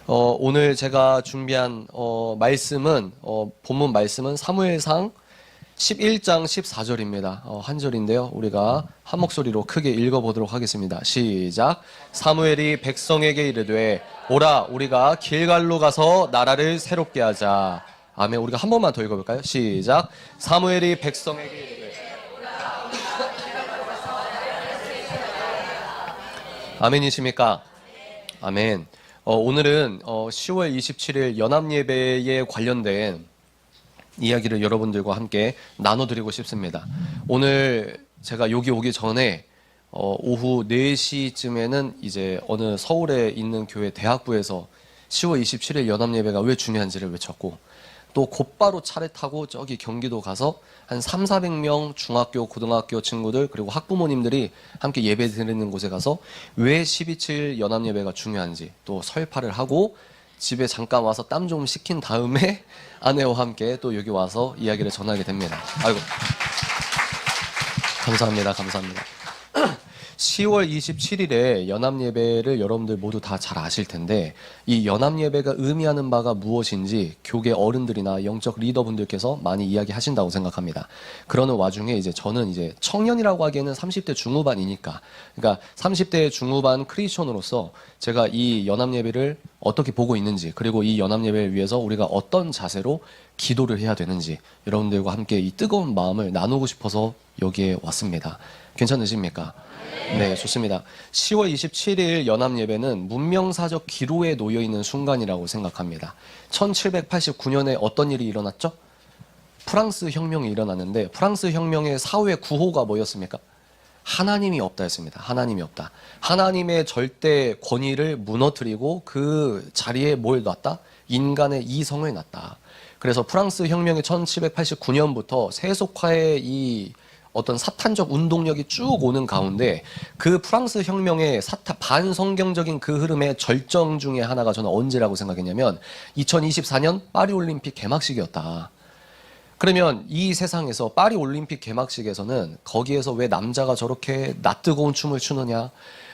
오늘 제가 준비한 말씀은 본문 말씀은 사무엘상 11장 14절입니다. 한 절인데요. 우리가 한 목소리로 크게 읽어보도록 하겠습니다. 시작. 사무엘이 백성에게 이르되 오라 우리가 길갈로 가서 나라를 새롭게 하자. 아멘. 우리가 한 번만 더 읽어볼까요? 시작. 사무엘이 백성에게 이르되 아멘이십니까? 아멘. 오늘은 10월 27일 연합예배에 관련된 이야기를 여러분들과 함께 나눠드리고 싶습니다. 오늘 제가 여기 오기 전에 오후 4시쯤에는 이제 어느 서울에 있는 교회 대학부에서 10월 27일 연합예배가 왜 중요한지를 외쳤고, 또 곧바로 차를 타고 저기 경기도 가서 한 300~400명 중학교, 고등학교 친구들 그리고 학부모님들이 함께 예배 드리는 곳에 가서 왜 12.7 연합예배가 중요한지 또 설파를 하고 집에 잠깐 와서 땀 좀 식힌 다음에 아내와 함께 또 여기 와서 이야기를 전하게 됩니다. 아이고, 감사합니다. 감사합니다. 10월 27일에 연합예배를 여러분들 모두 다 잘 아실 텐데, 이 연합예배가 의미하는 바가 무엇인지 교계 어른들이나 영적 리더분들께서 많이 이야기하신다고 생각합니다. 그러는 와중에 이제 저는 이제 청년이라고 하기에는 30대 중후반이니까, 그러니까 30대 중후반 크리스천으로서 제가 이 연합예배를 어떻게 보고 있는지, 그리고 이 연합예배를 위해서 우리가 어떤 자세로 기도를 해야 되는지 여러분들과 함께 이 뜨거운 마음을 나누고 싶어서 여기에 왔습니다. 괜찮으십니까? 네, 좋습니다. 10월 27일 연합예배는 문명사적 기로에 놓여있는 순간이라고 생각합니다. 1789년에 어떤 일이 일어났죠? 프랑스 혁명이 일어났는데, 프랑스 혁명의 사회 구호가 뭐였습니까? 하나님이 없다 했습니다. 하나님이 없다. 하나님의 절대 권위를 무너뜨리고 그 자리에 뭘 놨다? 인간의 이성을 놨다. 그래서 프랑스 혁명이 1789년부터 세속화의 이 어떤 사탄적 운동력이 쭉 오는 가운데, 그 프랑스 혁명의 반성경적인 그 흐름의 절정 중에 하나가 저는 언제라고 생각했냐면 2024년 파리올림픽 개막식이었다. 그러면 이 세상에서 파리올림픽 개막식에서는 거기에서 왜 남자가 저렇게 낯뜨거운 춤을 추느냐,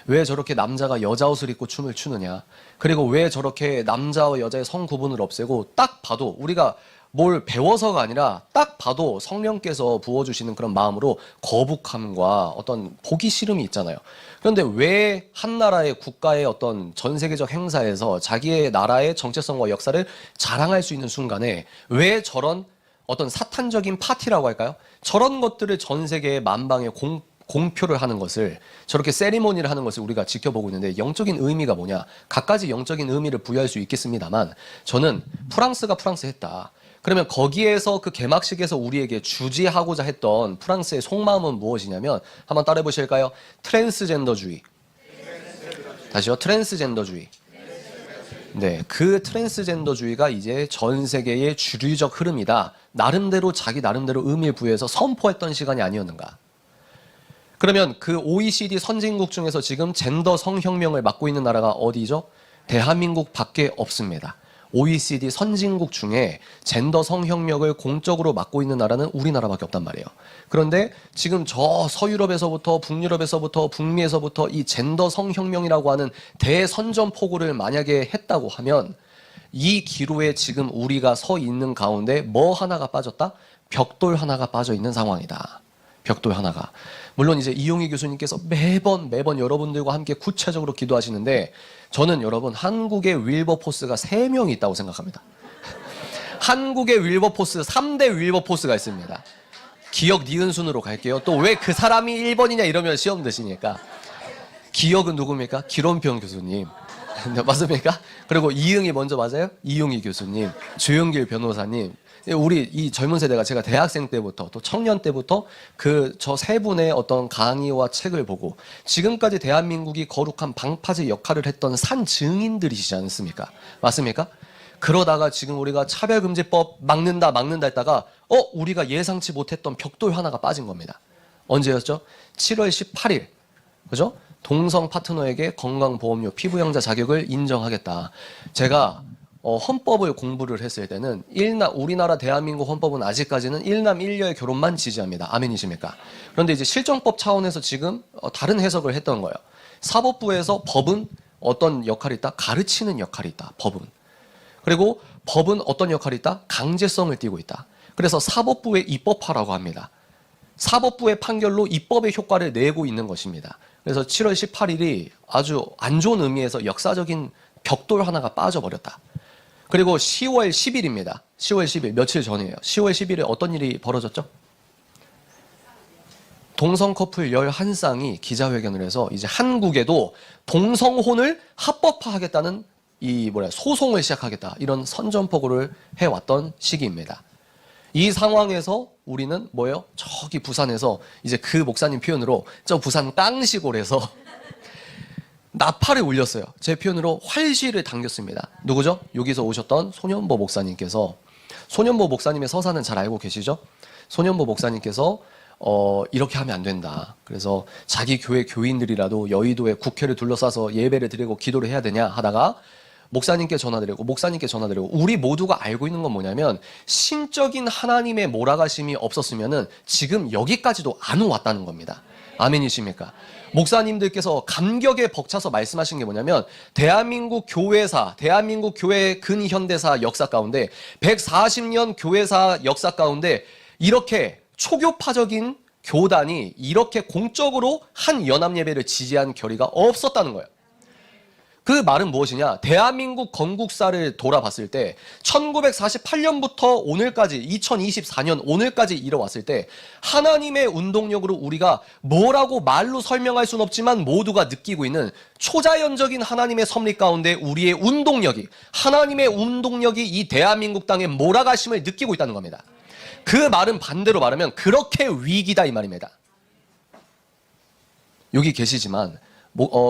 왜 저렇게 남자가 여자 옷을 입고 춤을 추느냐, 그리고 왜 저렇게 남자와 여자의 성 구분을 없애고 딱 봐도 우리가 뭘 배워서가 아니라 딱 봐도 성령께서 부어주시는 그런 마음으로 거북함과 어떤 보기 싫음이 있잖아요. 그런데 왜 한 나라의 국가의 어떤 전 세계적 행사에서 자기의 나라의 정체성과 역사를 자랑할 수 있는 순간에 왜 저런 어떤 사탄적인 파티라고 할까요? 저런 것들을 전 세계의 만방에 공표를 하는 것을, 저렇게 세리머니를 하는 것을 우리가 지켜보고 있는데, 영적인 의미가 뭐냐? 갖가지 영적인 의미를 부여할 수 있겠습니다만, 저는 프랑스가 프랑스 했다. 그러면 거기에서 그 개막식에서 우리에게 주지하고자 했던 프랑스의 속마음은 무엇이냐면, 한번 따라해 보실까요? 트랜스젠더주의. 다시요. 트랜스젠더주의. 네, 그 트랜스젠더주의가 이제 전 세계의 주류적 흐름이다. 나름대로 자기 나름대로 의미를 부여해서 선포했던 시간이 아니었는가? 그러면 그 OECD 선진국 중에서 지금 젠더 성혁명을 맡고 있는 나라가 어디죠? 대한민국 밖에 없습니다. OECD 선진국 중에 젠더 성혁명을 공적으로 맡고 있는 나라는 우리나라밖에 없단 말이에요. 그런데 지금 저 서유럽에서부터 북유럽에서부터 북미에서부터 이 젠더 성혁명이라고 하는 대선전포고를 만약에 했다고 하면, 이 기로에 지금 우리가 서 있는 가운데 뭐 하나가 빠졌다? 벽돌 하나가 빠져 있는 상황이다. 벽돌 하나가. 물론 이제 이용희 교수님께서 매번 여러분들과 함께 구체적으로 기도하시는데, 저는 여러분 한국의 윌버포스가 3명이 있다고 생각합니다. 한국의 윌버포스 3대 윌버포스가 있습니다. 기억 니은 순으로 갈게요. 또 왜 그 사람이 1번이냐 이러면 시험 드시니까. 기억은 누굽니까? 기론평 교수님. 맞습니까? 그리고 이응이 먼저 맞아요? 이용희 교수님, 조영길 변호사님. 우리 이 젊은 세대가, 제가 대학생 때부터 또 청년 때부터 저 세 분의 어떤 강의와 책을 보고 지금까지 대한민국이 거룩한 방파제 역할을 했던 산 증인들이시지 않습니까? 맞습니까? 그러다가 지금 우리가 차별금지법 막는다 했다가 우리가 예상치 못했던 벽돌 하나가 빠진 겁니다. 언제였죠? 7월 18일. 그죠? 동성 파트너에게 건강보험료 피부양자 자격을 인정하겠다. 제가 헌법을 공부를 했을 때는 우리나라 대한민국 헌법은 아직까지는 일남 일녀의 결혼만 지지합니다. 아멘이십니까? 그런데 이제 실정법 차원에서 지금 다른 해석을 했던 거예요. 사법부에서 법은 어떤 역할이 있다? 가르치는 역할이 있다. 법은. 그리고 법은 어떤 역할이 있다? 강제성을 띠고 있다. 그래서 사법부의 입법화라고 합니다. 사법부의 판결로 입법의 효과를 내고 있는 것입니다. 그래서 7월 18일이 아주 안 좋은 의미에서 역사적인 벽돌 하나가 빠져버렸다. 그리고 10월 10일입니다. 10월 10일, 며칠 전이에요. 10월 10일에 어떤 일이 벌어졌죠? 동성 커플 11쌍이 기자회견을 해서 이제 한국에도 동성혼을 합법화하겠다는 소송을 시작하겠다. 이런 선전포고를 해왔던 시기입니다. 이 상황에서 우리는 뭐예요? 저기 부산에서 이제 그 목사님 표현으로 저 부산 깡시골에서 나팔을 울렸어요. 제 표현으로 활시를 당겼습니다. 누구죠? 여기서 오셨던 손현보 목사님께서, 손현보 목사님의 서사는 잘 알고 계시죠? 손현보 목사님께서 이렇게 하면 안 된다. 그래서 자기 교회 교인들이라도 여의도에 국회를 둘러싸서 예배를 드리고 기도를 해야 되냐 하다가 목사님께 전화드리고 우리 모두가 알고 있는 건 뭐냐면 신적인 하나님의 몰아가심이 없었으면은 지금 여기까지도 안 왔다는 겁니다. 아멘이십니까? 목사님들께서 감격에 벅차서 말씀하신 게 뭐냐면 대한민국 교회 근현대사 역사 가운데 140년 교회사 역사 가운데 이렇게 초교파적인 교단이 이렇게 공적으로 한 연합예배를 지지한 결의가 없었다는 거예요. 그 말은 무엇이냐? 대한민국 건국사를 돌아봤을 때 1948년부터 오늘까지 2024년 오늘까지 이뤄왔을 때 하나님의 운동력으로 우리가 뭐라고 말로 설명할 수는 없지만 모두가 느끼고 있는 초자연적인 하나님의 섭리 가운데 우리의 운동력이, 하나님의 운동력이 이 대한민국 땅에 몰아가심을 느끼고 있다는 겁니다. 그 말은 반대로 말하면 그렇게 위기다 이 말입니다. 여기 계시지만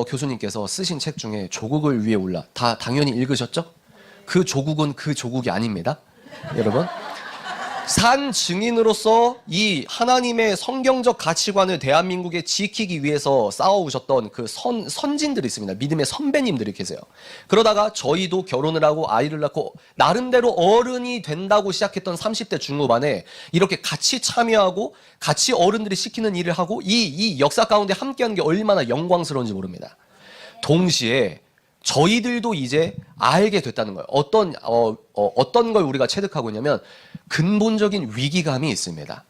교수님께서 쓰신 책 중에 조국을 위해 올라 다 당연히 읽으셨죠? 그 조국은 그 조국이 아닙니다. 여러분, 산 증인으로서 이 하나님의 성경적 가치관을 대한민국에 지키기 위해서 싸워오셨던 그 선진들이 있습니다. 믿음의 선배님들이 계세요. 그러다가 저희도 결혼을 하고 아이를 낳고 나름대로 어른이 된다고 시작했던 30대 중후반에 이렇게 같이 참여하고 같이 어른들이 시키는 일을 하고 이 역사 가운데 함께하는 게 얼마나 영광스러운지 모릅니다. 동시에 저희들도 이제 알게 됐다는 거예요. 어떤 걸 우리가 체득하고 있냐면 근본적인 위기감이 있습니다.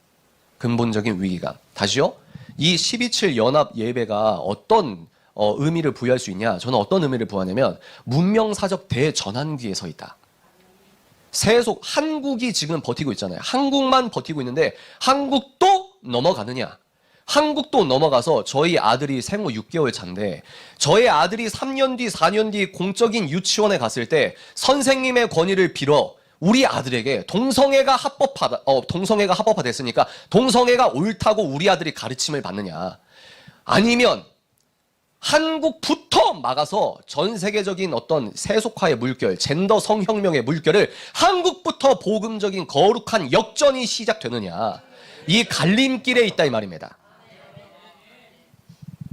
근본적인 위기감. 다시요. 이 12.7 연합 예배가 어떤 의미를 부여할 수 있냐? 저는 어떤 의미를 부여하냐면 문명사적 대전환기에 서 있다. 한국이 지금 버티고 있잖아요. 한국만 버티고 있는데 한국도 넘어가느냐? 한국도 넘어가서 저희 아들이 생후 6개월 차인데 저희 아들이 3년 뒤 4년 뒤 공적인 유치원에 갔을 때 선생님의 권위를 빌어 우리 아들에게 동성애가 합법화됐으니까 동성애가 옳다고 우리 아들이 가르침을 받느냐, 아니면 한국부터 막아서 전 세계적인 어떤 세속화의 물결, 젠더 성혁명의 물결을 한국부터 복음적인 거룩한 역전이 시작되느냐, 이 갈림길에 있다 이 말입니다.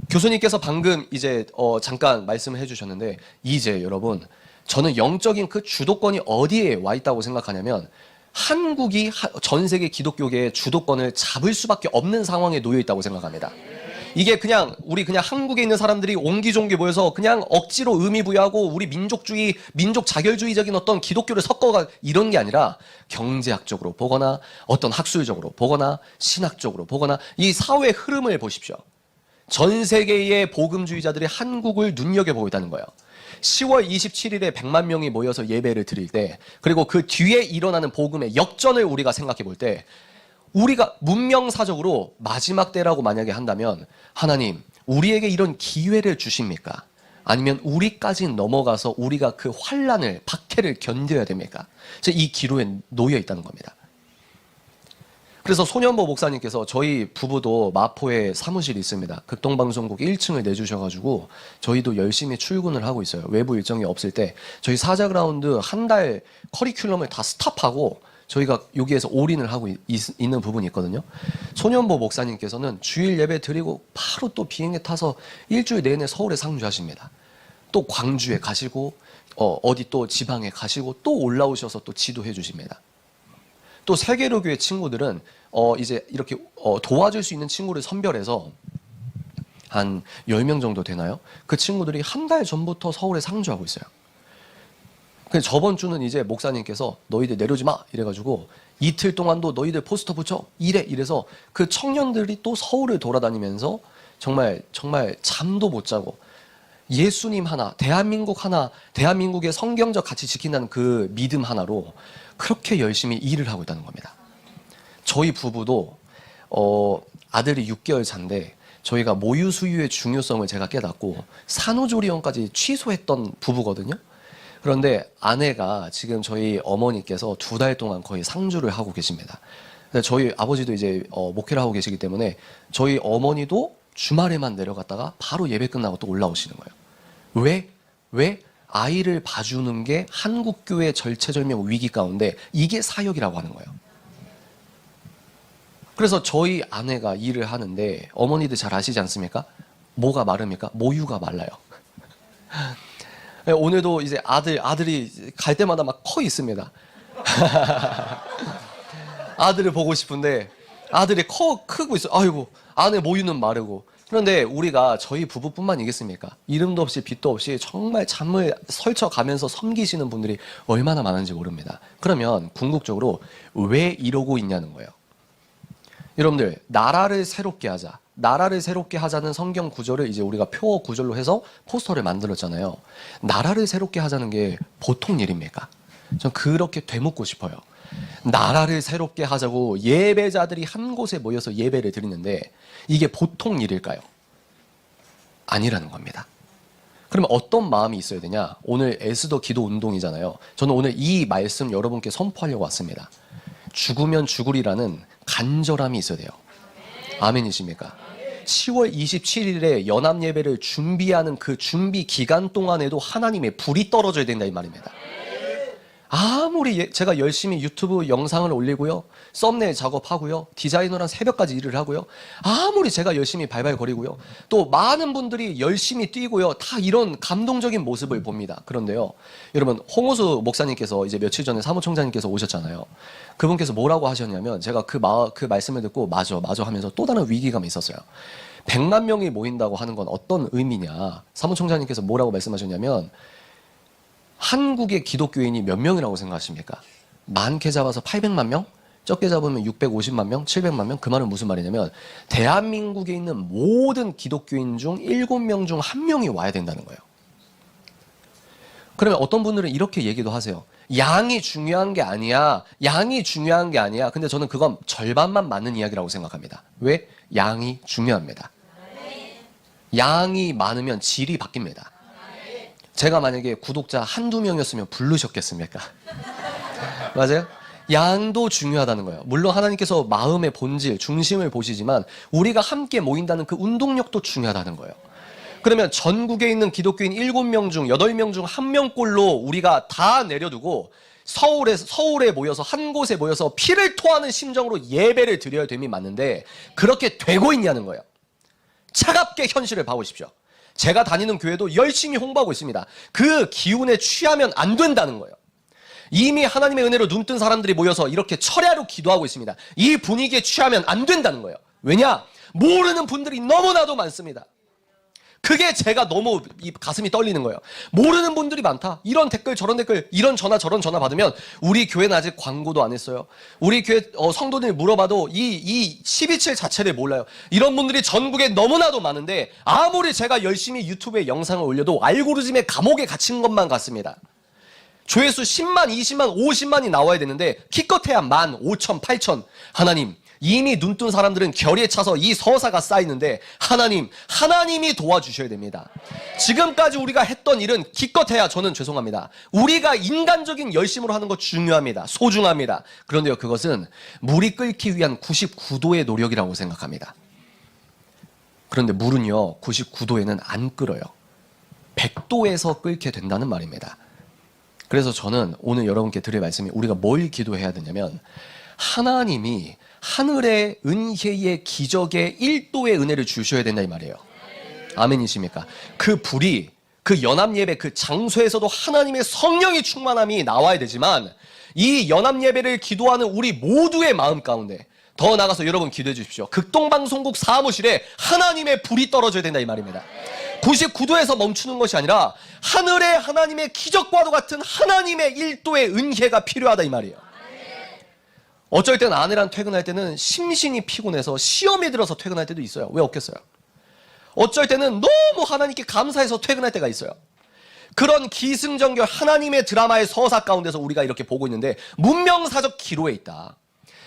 교수님께서 방금 이제 잠깐 말씀을 해주셨는데 이제 여러분, 저는 영적인 그 주도권이 어디에 와 있다고 생각하냐면 한국이 전 세계 기독교계의 주도권을 잡을 수밖에 없는 상황에 놓여 있다고 생각합니다. 이게 우리 한국에 있는 사람들이 옹기종기 모여서 그냥 억지로 의미 부여하고 우리 민족주의, 민족 자결주의적인 어떤 기독교를 섞어가 이런 게 아니라 경제학적으로 보거나 어떤 학술적으로 보거나 신학적으로 보거나 이 사회 흐름을 보십시오. 전 세계의 복음주의자들이 한국을 눈여겨보고 있다는 거예요. 10월 27일에 100만 명이 모여서 예배를 드릴 때, 그리고 그 뒤에 일어나는 복음의 역전을 우리가 생각해 볼 때, 우리가 문명사적으로 마지막 때라고 만약에 한다면 하나님, 우리에게 이런 기회를 주십니까? 아니면 우리까지 넘어가서 우리가 그 환란을, 박해를 견뎌야 됩니까? 이 기로에 놓여 있다는 겁니다. 그래서 손현보 목사님께서 저희 부부도 마포에 사무실이 있습니다. 극동방송국 1층을 내주셔가지고 저희도 열심히 출근을 하고 있어요. 외부 일정이 없을 때 저희 사자그라운드 한 달 커리큘럼을 다 스탑하고 저희가 여기에서 올인을 하고 있는 부분이 있거든요. 손현보 목사님께서는 주일 예배 드리고 바로 또 비행기 타서 일주일 내내 서울에 상주하십니다. 또 광주에 가시고 어디 또 지방에 가시고 또 올라오셔서 또 지도해 주십니다. 또 세계로교회 친구들은 이제 이렇게 도와줄 수 있는 친구를 선별해서 한 10명 정도 되나요? 그 친구들이 한 달 전부터 서울에 상주하고 있어요. 근데 저번 주는 이제 목사님께서 너희들 내려오지 마 이래가지고 이틀 동안도 너희들 포스터 붙여 이래서 그 청년들이 또 서울을 돌아다니면서 정말 잠도 못 자고 예수님 하나, 대한민국의 성경적 가치 지킨다는 그 믿음 하나로 그렇게 열심히 일을 하고 있다는 겁니다. 저희 부부도 아들이 6개월 차인데 저희가 모유 수유의 중요성을 제가 깨닫고 산후조리원까지 취소했던 부부거든요. 그런데 아내가 지금 저희 어머니께서 2달 동안 거의 상주를 하고 계십니다. 저희 아버지도 이제 목회를 하고 계시기 때문에 저희 어머니도 주말에만 내려갔다가 바로 예배 끝나고 또 올라오시는 거예요. 왜? 아이를 봐주는 게 한국교회 절체절명 위기 가운데 이게 사역이라고 하는 거예요. 그래서 저희 아내가 일을 하는데 어머니들 잘 아시지 않습니까? 뭐가 마릅니까? 모유가 말라요. 오늘도 이제 아들이 갈 때마다 막 커 있습니다. 아들을 보고 싶은데 아들이 크고 있어요. 아이고, 아내 모유는 마르고. 그런데 우리가 저희 부부뿐만이겠습니까? 이름도 없이 빛도 없이 정말 잠을 설쳐가면서 섬기시는 분들이 얼마나 많은지 모릅니다. 그러면 궁극적으로 왜 이러고 있냐는 거예요. 여러분들, 나라를 새롭게 하자. 나라를 새롭게 하자는 성경 구절을 이제 우리가 표어 구절로 해서 포스터를 만들었잖아요. 나라를 새롭게 하자는 게 보통 일입니까? 전 그렇게 되묻고 싶어요. 나라를 새롭게 하자고 예배자들이 한 곳에 모여서 예배를 드리는데 이게 보통 일일까요? 아니라는 겁니다. 그러면 어떤 마음이 있어야 되냐? 오늘 에스더 기도 운동이잖아요. 저는 오늘 이 말씀 여러분께 선포하려고 왔습니다. 죽으면 죽으리라는 간절함이 있어야 돼요. 아멘이십니까? 10월 27일에 연합예배를 준비하는 그 준비 기간 동안에도 하나님의 불이 떨어져야 된다 이 말입니다. 아무리 제가 열심히 유튜브 영상을 올리고요, 썸네일 작업하고요, 디자이너랑 새벽까지 일을 하고요, 아무리 제가 열심히 발발거리고요, 또 많은 분들이 열심히 뛰고요, 다 이런 감동적인 모습을 봅니다. 그런데요, 여러분, 홍호수 목사님께서 이제 며칠 전에 사무총장님께서 오셨잖아요. 그분께서 뭐라고 하셨냐면, 제가 그 말씀을 듣고 맞아 하면서 또 다른 위기감이 있었어요. 100만 명이 모인다고 하는 건 어떤 의미냐? 사무총장님께서 뭐라고 말씀하셨냐면, 한국의 기독교인이 몇 명이라고 생각하십니까? 많게 잡아서 800만 명? 적게 잡으면 650만 명? 700만 명? 그 말은 무슨 말이냐면 대한민국에 있는 모든 기독교인 중 7명 중 1명이 와야 된다는 거예요. 그러면 어떤 분들은 이렇게 얘기도 하세요. 양이 중요한 게 아니야. 양이 중요한 게 아니야. 근데 저는 그건 절반만 맞는 이야기라고 생각합니다. 왜? 양이 중요합니다. 양이 많으면 질이 바뀝니다. 제가 만약에 구독자 한두 명이었으면 부르셨겠습니까? 맞아요? 양도 중요하다는 거예요. 물론 하나님께서 마음의 본질, 중심을 보시지만 우리가 함께 모인다는 그 운동력도 중요하다는 거예요. 그러면 전국에 있는 기독교인 7명 중 8명 중 1명꼴로 우리가 다 내려두고 서울에 모여서 한 곳에 모여서 피를 토하는 심정으로 예배를 드려야 됨이 맞는데 그렇게 되고 있냐는 거예요. 차갑게 현실을 봐보십시오. 제가 다니는 교회도 열심히 홍보하고 있습니다. 그 기운에 취하면 안 된다는 거예요. 이미 하나님의 은혜로 눈뜬 사람들이 모여서 이렇게 철야로 기도하고 있습니다. 이 분위기에 취하면 안 된다는 거예요. 왜냐? 모르는 분들이 너무나도 많습니다. 그게 제가 너무 가슴이 떨리는 거예요. 모르는 분들이 많다. 이런 댓글 저런 댓글, 이런 전화 저런 전화 받으면 우리 교회는 아직 광고도 안 했어요. 우리 교회 성도들 물어봐도 이 12.7 자체를 몰라요. 이런 분들이 전국에 너무나도 많은데 아무리 제가 열심히 유튜브에 영상을 올려도 알고리즘의 감옥에 갇힌 것만 같습니다. 조회수 10만, 20만, 50만이 나와야 되는데 기껏해야 1만, 5천, 8천. 하나님, 이미 눈뜬 사람들은 결의에 차서 이 서사가 쌓이는데 하나님이 도와주셔야 됩니다. 지금까지 우리가 했던 일은 기껏해야 저는 죄송합니다. 우리가 인간적인 열심으로 하는 거 중요합니다. 소중합니다. 그런데요, 그것은 물이 끓기 위한 99도의 노력이라고 생각합니다. 그런데 물은요, 99도에는 안 끓어요. 100도에서 끓게 된다는 말입니다. 그래서 저는 오늘 여러분께 드릴 말씀이 우리가 뭘 기도해야 되냐면 하나님이 하늘의 은혜의 기적의 1도의 은혜를 주셔야 된다 이 말이에요. 아멘이십니까? 그 불이 그 연합예배 그 장소에서도 하나님의 성령이 충만함이 나와야 되지만 이 연합예배를 기도하는 우리 모두의 마음 가운데 더 나가서 여러분 기도해 주십시오. 극동방송국 사무실에 하나님의 불이 떨어져야 된다 이 말입니다. 99도에서 멈추는 것이 아니라 하늘에 하나님의 기적과도 같은 하나님의 1도의 은혜가 필요하다 이 말이에요. 어쩔 때는 아내랑 퇴근할 때는 심신이 피곤해서 시험에 들어서 퇴근할 때도 있어요. 왜 없겠어요? 어쩔 때는 너무 하나님께 감사해서 퇴근할 때가 있어요. 그런 기승전결 하나님의 드라마의 서사 가운데서 우리가 이렇게 보고 있는데 문명사적 기로에 있다.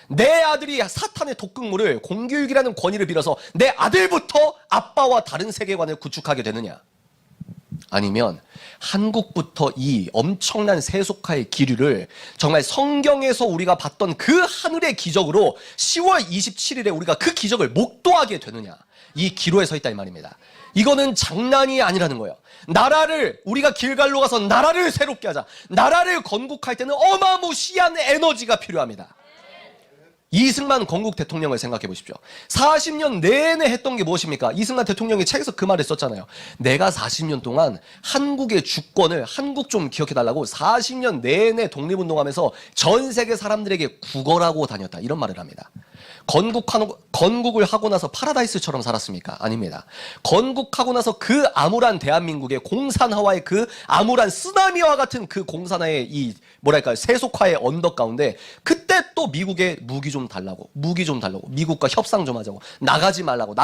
내 아들이 사탄의 독극물을 공교육이라는 권위를 빌어서 내 아들부터 아빠와 다른 세계관을 구축하게 되느냐? 아니면 한국부터 이 엄청난 세속화의 기류를 정말 성경에서 우리가 봤던 그 하늘의 기적으로 10월 27일에 우리가 그 기적을 목도하게 되느냐? 이 기로에 서 있다 이 말입니다. 이거는 장난이 아니라는 거예요. 나라를 우리가 길갈로 가서 나라를 새롭게 하자. 나라를 건국할 때는 어마무시한 에너지가 필요합니다. 이승만 건국 대통령을 생각해 보십시오. 40년 내내 했던 게 무엇입니까? 이승만 대통령이 책에서 그 말을 썼잖아요. 내가 40년 동안 한국의 주권을 한국 좀 기억해달라고 40년 내내 독립운동하면서 전 세계 사람들에게 구걸하고 다녔다. 이런 말을 합니다. 건국을 하고 나서 파라다이스처럼 살았습니까? 아닙니다. 건국하고 나서 그 암울한 대한민국의 공산화와의 그 암울한 쓰나미와 같은 그 공산화의 이 뭐랄까요 세속화의 언덕 가운데 그때 또 미국에 무기 좀 달라고 미국과 협상 좀 하자고 나가지 말라고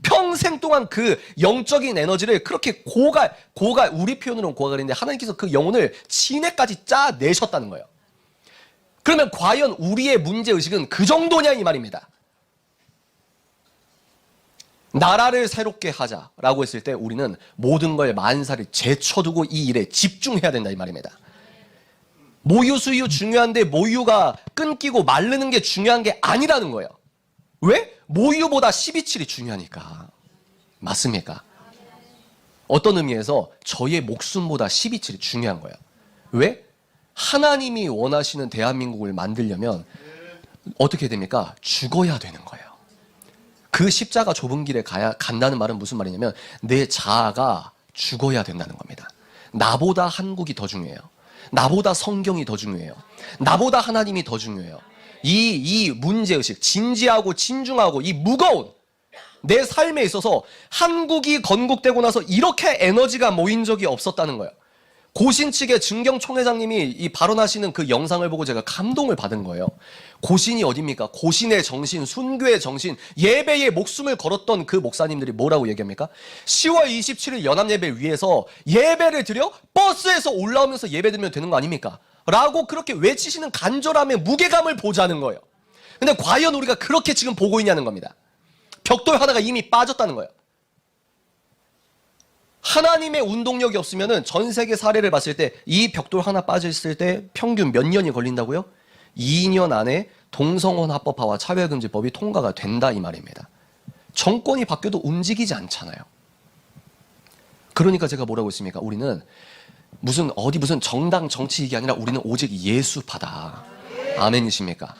평생 동안 그 영적인 에너지를 그렇게 고갈 우리 표현으로는 고갈인데 하나님께서 그 영혼을 진해까지 짜내셨다는 거예요. 그러면 과연 우리의 문제의식은 그 정도냐 이 말입니다. 나라를 새롭게 하자라고 했을 때 우리는 모든 걸 만사를 제쳐두고 이 일에 집중해야 된다 이 말입니다. 모유 수유 중요한데 모유가 끊기고 마르는 게 중요한 게 아니라는 거예요. 왜? 모유보다 12.7이 중요하니까. 맞습니까? 어떤 의미에서 저의 목숨보다 12.7이 중요한 거예요. 왜? 하나님이 원하시는 대한민국을 만들려면 어떻게 됩니까? 죽어야 되는 거예요. 그 십자가 좁은 길에 간다는 말은 무슨 말이냐면 내 자아가 죽어야 된다는 겁니다. 나보다 한국이 더 중요해요. 나보다 성경이 더 중요해요. 나보다 하나님이 더 중요해요. 이 문제의식, 진지하고 진중하고 이 무거운 내 삶에 있어서 한국이 건국되고 나서 이렇게 에너지가 모인 적이 없었다는 거예요. 고신 측의 증경 총회장님이 이 발언하시는 그 영상을 보고 제가 감동을 받은 거예요. 고신이 어딥니까? 고신의 정신, 순교의 정신, 예배에 목숨을 걸었던 그 목사님들이 뭐라고 얘기합니까? 10월 27일 연합예배를 위해서 예배를 드려 버스에서 올라오면서 예배 드리면 되는 거 아닙니까? 라고 그렇게 외치시는 간절함의 무게감을 보자는 거예요. 근데 과연 우리가 그렇게 지금 보고 있냐는 겁니다. 벽돌 하나가 이미 빠졌다는 거예요. 하나님의 운동력이 없으면은 전 세계 사례를 봤을 때 이 벽돌 하나 빠졌을 때 평균 몇 년이 걸린다고요? 2년 안에 동성혼 합법화와 차별금지법이 통과가 된다 이 말입니다. 정권이 바뀌어도 움직이지 않잖아요. 그러니까 제가 뭐라고 했습니까? 우리는 무슨 정당 정치이기 아니라 우리는 오직 예수파다. 아멘이십니까?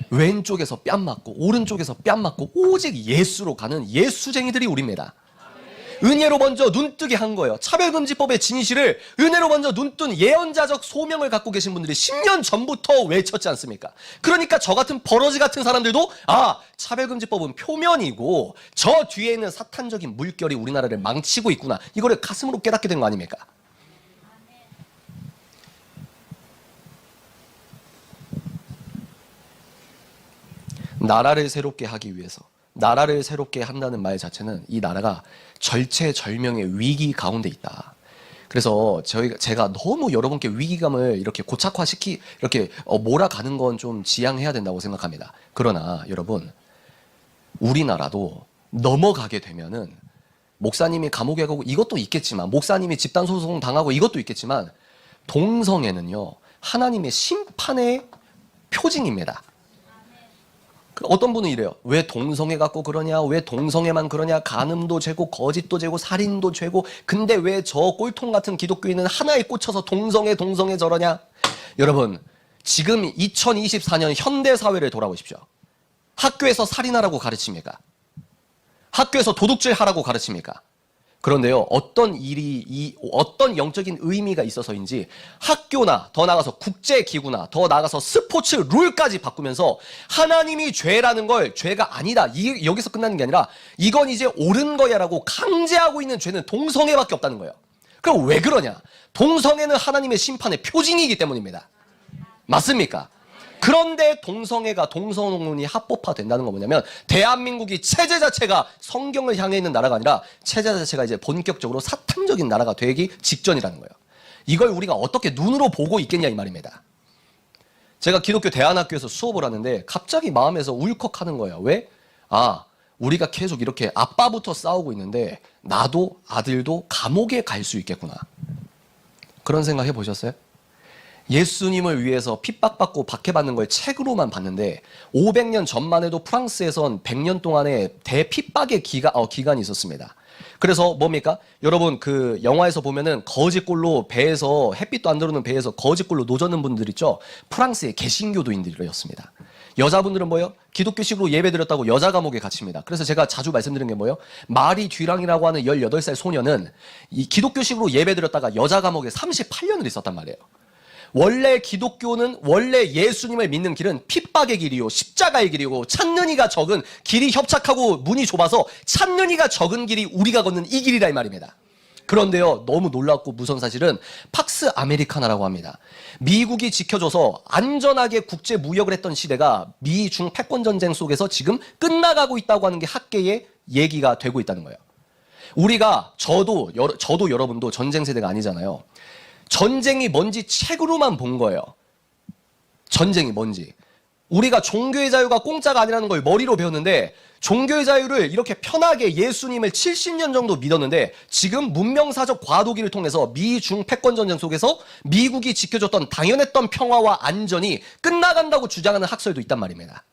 왼쪽에서 뺨 맞고 오른쪽에서 뺨 맞고 오직 예수로 가는 예수쟁이들이 우리입니다. 은혜로 먼저 눈뜨게 한 거예요. 차별금지법의 진실을 은혜로 먼저 눈뜬 예언자적 소명을 갖고 계신 분들이 10년 전부터 외쳤지 않습니까? 그러니까 저 같은 버러지 같은 사람들도 차별금지법은 표면이고 저 뒤에 있는 사탄적인 물결이 우리나라를 망치고 있구나. 이거를 가슴으로 깨닫게 된 거 아닙니까? 나라를 새롭게 하기 위해서 나라를 새롭게 한다는 말 자체는 이 나라가 절체절명의 위기 가운데 있다. 그래서 제가 너무 여러분께 위기감을 이렇게 이렇게 몰아가는 건 좀 지양해야 된다고 생각합니다. 그러나 여러분, 우리나라도 넘어가게 되면은 목사님이 감옥에 가고 이것도 있겠지만, 목사님이 집단 소송 당하고 이것도 있겠지만, 동성애는요, 하나님의 심판의 표징입니다. 어떤 분은 이래요. 왜 동성애 갖고 그러냐? 왜 동성애만 그러냐? 간음도 죄고 거짓도 죄고 살인도 죄고 근데 왜 저 꼴통 같은 기독교인은 하나에 꽂혀서 동성애 저러냐? 여러분, 지금 2024년 현대사회를 돌아보십시오. 학교에서 살인하라고 가르칩니까? 학교에서 도둑질 하라고 가르칩니까? 그런데요, 어떤 영적인 의미가 있어서인지 학교나 더 나아가서 국제기구나 더 나아가서 스포츠 룰까지 바꾸면서 하나님이 죄라는 걸 죄가 아니다. 여기서 끝나는 게 아니라 이건 이제 옳은 거야 라고 강제하고 있는 죄는 동성애밖에 없다는 거예요. 그럼 왜 그러냐? 동성애는 하나님의 심판의 표징이기 때문입니다. 맞습니까? 그런데 동성애가 동성혼이 합법화된다는 건 뭐냐면 대한민국이 체제 자체가 성경을 향해 있는 나라가 아니라 체제 자체가 이제 본격적으로 사탄적인 나라가 되기 직전이라는 거예요. 이걸 우리가 어떻게 눈으로 보고 있겠냐 이 말입니다. 제가 기독교 대안학교에서 수업을 하는데 갑자기 마음에서 울컥하는 거예요. 왜? 우리가 계속 이렇게 아빠부터 싸우고 있는데 나도 아들도 감옥에 갈 수 있겠구나. 그런 생각 해보셨어요? 예수님을 위해서 핍박받고 박해받는 걸 책으로만 봤는데 500년 전만 해도 프랑스에선 100년 동안의 대핍박의 기간이 있었습니다. 그래서 뭡니까? 여러분 그 영화에서 보면은 거짓골로 배에서 햇빛도 안 들어오는 배에서 거짓골로 노젓는 분들 있죠? 프랑스의 개신교도인들이었습니다. 여자분들은 뭐예요? 기독교식으로 예배드렸다고 여자 감옥에 갇힙니다. 그래서 제가 자주 말씀드린 게 뭐예요? 마리 듀랑이라고 하는 18살 소녀는 이 기독교식으로 예배드렸다가 여자 감옥에 38년을 있었단 말이에요. 원래 기독교는 원래 예수님을 믿는 길은 핍박의 길이요 십자가의 길이고 찾는 이가 적은 길이 협착하고 문이 좁아서 찾는 이가 적은 길이 우리가 걷는 이 길이라 이 말입니다. 그런데요, 너무 놀랍고 무서운 사실은 팍스 아메리카나라고 합니다. 미국이 지켜줘서 안전하게 국제 무역을 했던 시대가 미중 패권 전쟁 속에서 지금 끝나가고 있다고 하는 게 학계의 얘기가 되고 있다는 거예요. 우리가 저도 여러분도 전쟁 세대가 아니잖아요. 전쟁이 뭔지 책으로만 본 거예요. 전쟁이 뭔지. 우리가 종교의 자유가 공짜가 아니라는 걸 머리로 배웠는데 종교의 자유를 이렇게 편하게 예수님을 70년 정도 믿었는데 지금 문명사적 과도기를 통해서 미중 패권 전쟁 속에서 미국이 지켜줬던 당연했던 평화와 안전이 끝나간다고 주장하는 학설도 있단 말입니다.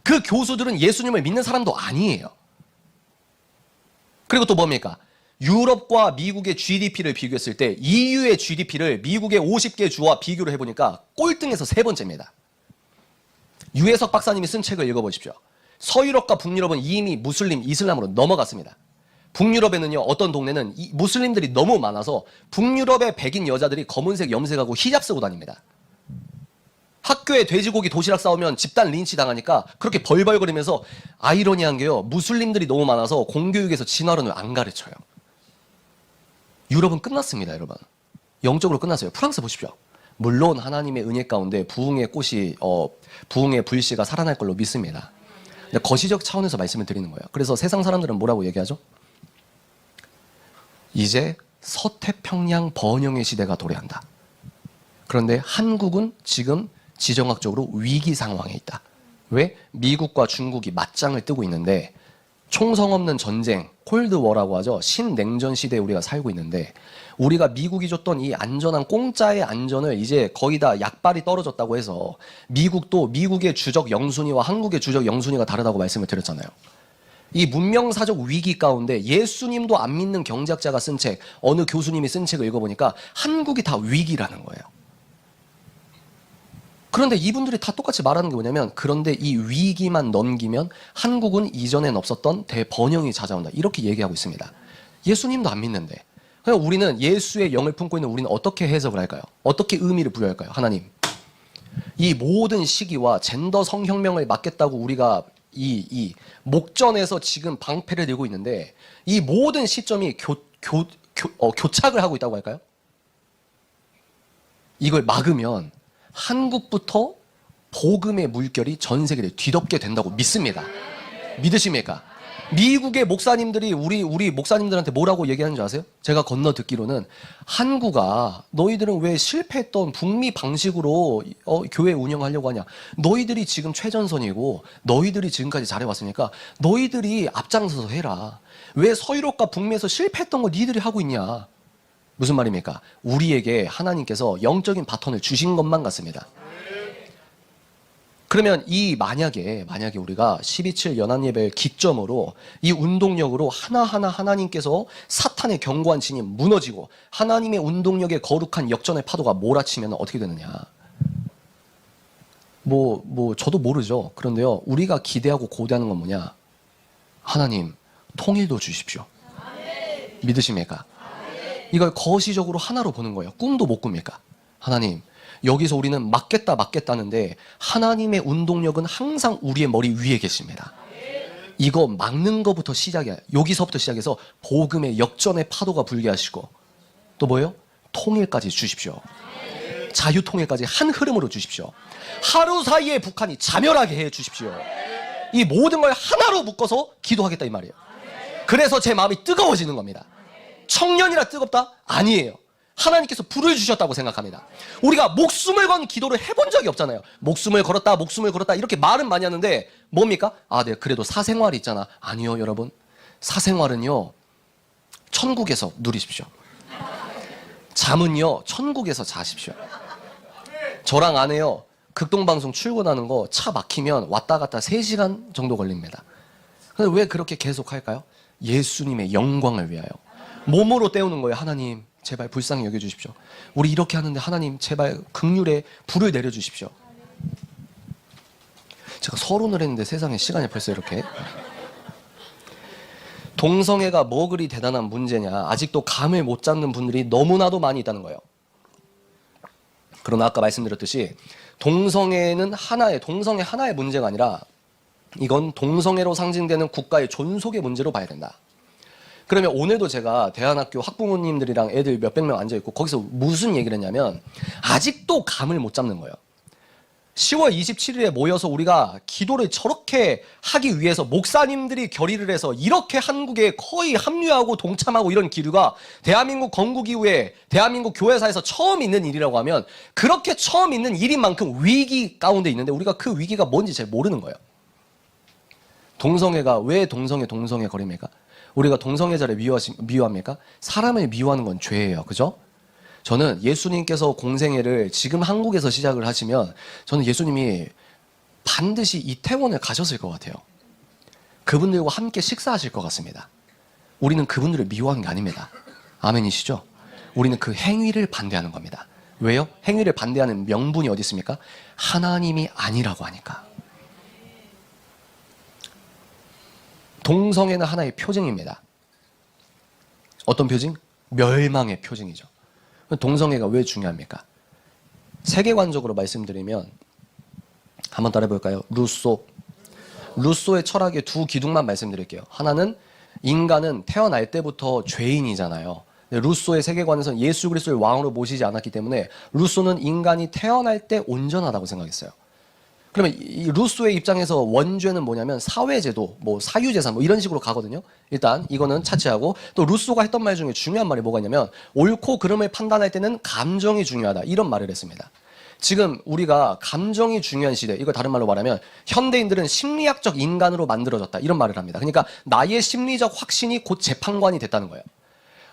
그 교수들은 예수님을 믿는 사람도 아니에요. 그리고 또 뭡니까? 유럽과 미국의 GDP를 비교했을 때 EU의 GDP를 미국의 50개 주와 비교를 해보니까 꼴등에서 3번째입니다. 유해석 박사님이 쓴 책을 읽어보십시오. 서유럽과 북유럽은 이미 무슬림, 이슬람으로 넘어갔습니다. 북유럽에는요, 어떤 동네는 무슬림들이 너무 많아서 북유럽의 백인 여자들이 검은색 염색하고 히잡 쓰고 다닙니다. 학교에 돼지고기 도시락 싸우면 집단 린치 당하니까 그렇게 벌벌거리면서 아이러니한 게요, 무슬림들이 너무 많아서 공교육에서 진화론을 안 가르쳐요. 유럽은 끝났습니다, 여러분. 영적으로 끝났어요. 프랑스 보십시오. 물론 하나님의 은혜 가운데 부흥의 꽃이 부흥의 불씨가 살아날 걸로 믿습니다. 근데 거시적 차원에서 말씀을 드리는 거예요. 그래서 세상 사람들은 뭐라고 얘기하죠? 이제 서태평양 번영의 시대가 도래한다. 그런데 한국은 지금 지정학적으로 위기 상황에 있다. 왜? 미국과 중국이 맞짱을 뜨고 있는데 총성 없는 전쟁, 콜드워라고 하죠. 신냉전 시대에 우리가 살고 있는데 우리가 미국이 줬던 이 안전한 공짜의 안전을 이제 거의 다 약발이 떨어졌다고 해서 미국도 미국의 주적 영순위와 한국의 주적 영순위가 다르다고 말씀을 드렸잖아요. 이 문명사적 위기 가운데 예수님도 안 믿는 경제학자가 쓴 책, 어느 교수님이 쓴 책을 읽어보니까 한국이 다 위기라는 거예요. 그런데 이분들이 다 똑같이 말하는 게 뭐냐면 그런데 이 위기만 넘기면 한국은 이전엔 없었던 대번영이 찾아온다. 이렇게 얘기하고 있습니다. 예수님도 안 믿는데. 그냥 우리는 예수의 영을 품고 있는 우리는 어떻게 해석을 할까요? 어떻게 의미를 부여할까요? 하나님, 이 모든 시기와 젠더 성혁명을 막겠다고 우리가 이 목전에서 지금 방패를 들고 있는데 이 모든 시점이 교착을 하고 있다고 할까요? 이걸 막으면 한국부터 복음의 물결이 전 세계를 뒤덮게 된다고 믿습니다. 믿으십니까? 미국의 목사님들이 우리 목사님들한테 뭐라고 얘기하는 줄 아세요? 제가 건너 듣기로는 한국아, 너희들은 왜 실패했던 북미 방식으로 교회 운영하려고 하냐? 너희들이 지금 최전선이고 너희들이 지금까지 잘해왔으니까 너희들이 앞장서서 해라. 왜 서유럽과 북미에서 실패했던 거 니들이 하고 있냐? 무슨 말입니까? 우리에게 하나님께서 영적인 바톤을 주신 것만 같습니다. 그러면 만약에 우리가 12.7 연합예배를 기점으로 이 운동력으로 하나하나 하나님께서 사탄의 견고한 진이 무너지고 하나님의 운동력의 거룩한 역전의 파도가 몰아치면 어떻게 되느냐? 저도 모르죠. 그런데요, 우리가 기대하고 고대하는 건 뭐냐? 하나님, 통일도 주십시오. 믿으십니까? 이걸 거시적으로 하나로 보는 거예요. 꿈도 못 꿉니까? 하나님, 여기서 우리는 막겠다는데 하나님의 운동력은 항상 우리의 머리 위에 계십니다. 이거 막는 것부터 시작이야. 여기서부터 시작해서 복음의 역전의 파도가 불게 하시고, 또 뭐예요? 통일까지 주십시오. 자유통일까지 한 흐름으로 주십시오. 하루 사이에 북한이 자멸하게 해 주십시오. 이 모든 걸 하나로 묶어서 기도하겠다 이 말이에요. 그래서 제 마음이 뜨거워지는 겁니다. 청년이라 뜨겁다? 아니에요. 하나님께서 불을 주셨다고 생각합니다. 우리가 목숨을 건 기도를 해본 적이 없잖아요. 목숨을 걸었다 이렇게 말은 많이 하는데 뭡니까? 아, 네, 그래도 사생활이 있잖아. 아니요, 여러분. 사생활은요, 천국에서 누리십시오. 잠은요, 천국에서 자십시오. 저랑 아내요, 극동방송 출근하는 거 차 막히면 왔다 갔다 3시간 정도 걸립니다. 근데 왜 그렇게 계속 할까요? 예수님의 영광을 위하여. 몸으로 때우는 거예요. 하나님, 제발 불쌍히 여겨주십시오. 우리 이렇게 하는데 하나님, 제발 긍휼에 불을 내려주십시오. 제가 서론을 했는데 세상에 시간이 벌써 이렇게. 동성애가 뭐 그리 대단한 문제냐. 아직도 감을 못 잡는 분들이 너무나도 많이 있다는 거예요. 그러나 아까 말씀드렸듯이 동성애 하나의 문제가 아니라 이건 동성애로 상징되는 국가의 존속의 문제로 봐야 된다. 그러면 오늘도 제가 대안학교 학부모님들이랑 애들 몇백 명 앉아있고 거기서 무슨 얘기를 했냐면 아직도 감을 못 잡는 거예요. 10월 27일에 모여서 우리가 기도를 저렇게 하기 위해서 목사님들이 결의를 해서 이렇게 한국에 거의 합류하고 동참하고 이런 기류가 대한민국 건국 이후에 대한민국 교회사에서 처음 있는 일이라고 하면 그렇게 처음 있는 일인 만큼 위기 가운데 있는데 우리가 그 위기가 뭔지 잘 모르는 거예요. 동성애가 왜 동성애 거립니까? 우리가 동성애자를 미워합니까? 사람을 미워하는 건 죄예요. 그죠? 저는 예수님께서 공생애를 지금 한국에서 시작을 하시면 저는 예수님이 반드시 이태원을 가셨을 것 같아요. 그분들과 함께 식사하실 것 같습니다. 우리는 그분들을 미워하는 게 아닙니다. 아멘이시죠? 우리는 그 행위를 반대하는 겁니다. 왜요? 행위를 반대하는 명분이 어디 있습니까? 하나님이 아니라고 하니까. 동성애는 하나의 표징입니다. 어떤 표징? 멸망의 표징이죠. 동성애가 왜 중요합니까? 세계관적으로 말씀드리면 한번 따라해볼까요? 루소의 철학의 두 기둥만 말씀드릴게요. 하나는 인간은 태어날 때부터 죄인이잖아요. 루소의 세계관에서는 예수 그리스도를 왕으로 모시지 않았기 때문에 루소는 인간이 태어날 때 온전하다고 생각했어요. 그러면 이 루소의 입장에서 원죄는 뭐냐면 사회제도, 뭐 사유재산 뭐 이런 식으로 가거든요. 일단 이거는 차치하고 또 루소가 했던 말 중에 중요한 말이 뭐가 있냐면 옳고 그름을 판단할 때는 감정이 중요하다 이런 말을 했습니다. 지금 우리가 감정이 중요한 시대, 이걸 다른 말로 말하면 현대인들은 심리학적 인간으로 만들어졌다 이런 말을 합니다. 그러니까 나의 심리적 확신이 곧 재판관이 됐다는 거예요.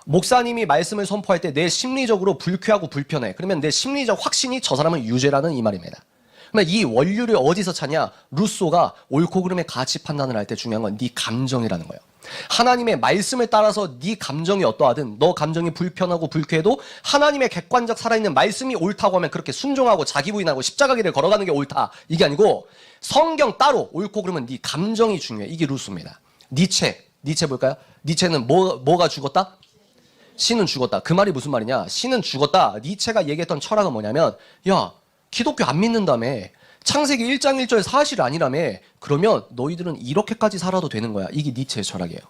목사님이 말씀을 선포할 때 내 심리적으로 불쾌하고 불편해. 그러면 내 심리적 확신이 저 사람은 유죄라는 이 말입니다. 그러면 이 원류를 어디서 찾냐? 루소가 옳고 그름의 가치 판단을 할 때 중요한 건 네 감정이라는 거예요. 하나님의 말씀을 따라서 네 감정이 어떠하든 너 감정이 불편하고 불쾌해도 하나님의 객관적 살아있는 말씀이 옳다고 하면 그렇게 순종하고 자기 부인하고 십자가 길을 걸어가는 게 옳다. 이게 아니고 성경 따로 옳고 그러면 네 감정이 중요해. 이게 루소입니다. 니체 볼까요? 니체는 뭐가 죽었다? 신은 죽었다. 그 말이 무슨 말이냐? 신은 죽었다. 니체가 얘기했던 철학은 뭐냐면 야, 기독교 안 믿는다며. 창세기 1장 1절 사실 아니라며. 그러면 너희들은 이렇게까지 살아도 되는 거야. 이게 니체의 철학이에요.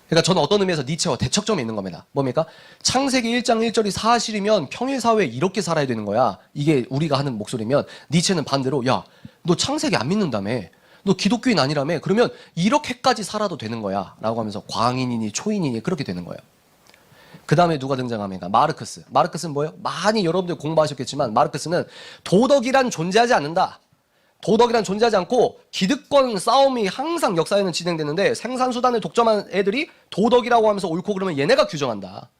그러니까 저는 어떤 의미에서 니체와 대척점에 있는 겁니다. 뭡니까? 창세기 1장 1절이 사실이면 평일사회에 이렇게 살아야 되는 거야. 이게 우리가 하는 목소리면 니체는 반대로 야, 너 창세기 안 믿는다며. 너 기독교인 아니라며. 그러면 이렇게까지 살아도 되는 거야. 라고 하면서 광인이니 초인이니 그렇게 되는 거예요. 그 다음에 누가 등장합니까? 마르크스. 마르크스는 뭐예요? 많이 여러분들 공부하셨겠지만 마르크스는 도덕이란 존재하지 않는다. 도덕이란 존재하지 않고 기득권 싸움이 항상 역사에는 진행되는데 생산수단을 독점한 애들이 도덕이라고 하면서 옳고 그러면 얘네가 규정한다.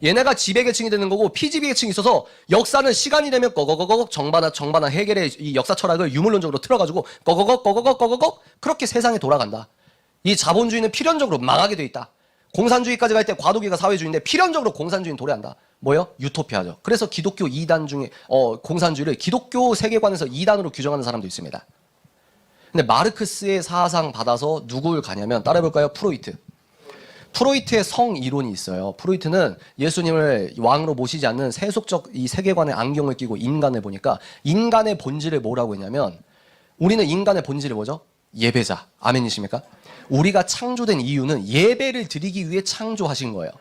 얘네가 지배계층이 되는 거고 피지배계층이 있어서 역사는 시간이 되면 꺼거거거 정반한 해겔의 이 역사 철학을 유물론적으로 틀어가지고 꺼거거 그렇게 세상이 돌아간다. 이 자본주의는 필연적으로 망하게 돼 있다. 공산주의까지 갈 때 과도기가 사회주의인데 필연적으로 공산주의는 도래한다. 뭐예요? 유토피아죠. 그래서 기독교 2단 중에 공산주의를 기독교 세계관에서 2단으로 규정하는 사람도 있습니다. 근데 마르크스의 사상 받아서 누굴 가냐면 따라해볼까요? 프로이트의 성 이론이 있어요. 프로이트는 예수님을 왕으로 모시지 않는 세속적 이 세계관의 안경을 끼고 인간을 보니까 인간의 본질을 뭐라고 했냐면, 우리는 인간의 본질이 뭐죠? 예배자. 아멘이십니까? 우리가 창조된 이유는 예배를 드리기 위해 창조하신 거예요.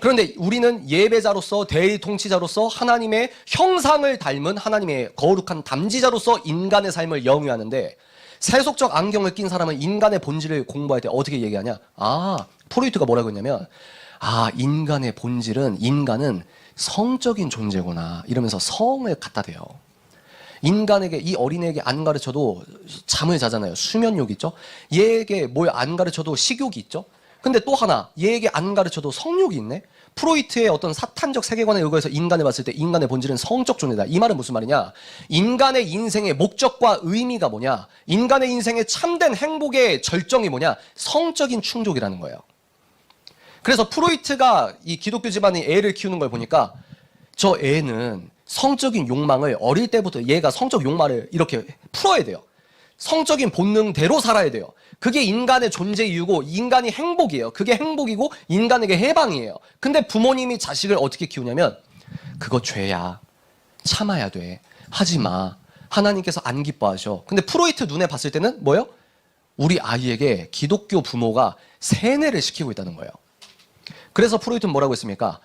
그런데 우리는 예배자로서, 대통치자로서 하나님의 형상을 닮은 하나님의 거룩한 담지자로서 인간의 삶을 영위하는데, 세속적 안경을 낀 사람은 인간의 본질을 공부할 때 어떻게 얘기하냐? 프로이트가 뭐라고 했냐면, 인간의 본질은, 인간은 성적인 존재구나 이러면서 성을 갖다 대요. 인간에게, 이 어린애에게 안 가르쳐도 잠을 자잖아요. 수면욕 있죠? 얘에게 뭘 안 가르쳐도 식욕이 있죠? 근데 또 하나, 얘에게 안 가르쳐도 성욕이 있네? 프로이트의 어떤 사탄적 세계관에 의거해서 인간을 봤을 때 인간의 본질은 성적 존재다. 이 말은 무슨 말이냐? 인간의 인생의 목적과 의미가 뭐냐? 인간의 인생의 참된 행복의 절정이 뭐냐? 성적인 충족이라는 거예요. 그래서 프로이트가 이 기독교 집안의 애를 키우는 걸 보니까, 저 애는 성적인 욕망을 어릴 때부터 얘가 성적 욕망을 이렇게 풀어야 돼요. 성적인 본능대로 살아야 돼요. 그게 인간의 존재 이유고 인간이 행복이에요. 그게 행복이고 인간에게 해방이에요. 근데 부모님이 자식을 어떻게 키우냐면, 그거 죄야. 참아야 돼. 하지 마. 하나님께서 안 기뻐하셔. 근데 프로이트 눈에 봤을 때는 뭐예요? 우리 아이에게 기독교 부모가 세뇌를 시키고 있다는 거예요. 그래서 프로이트는 뭐라고 했습니까?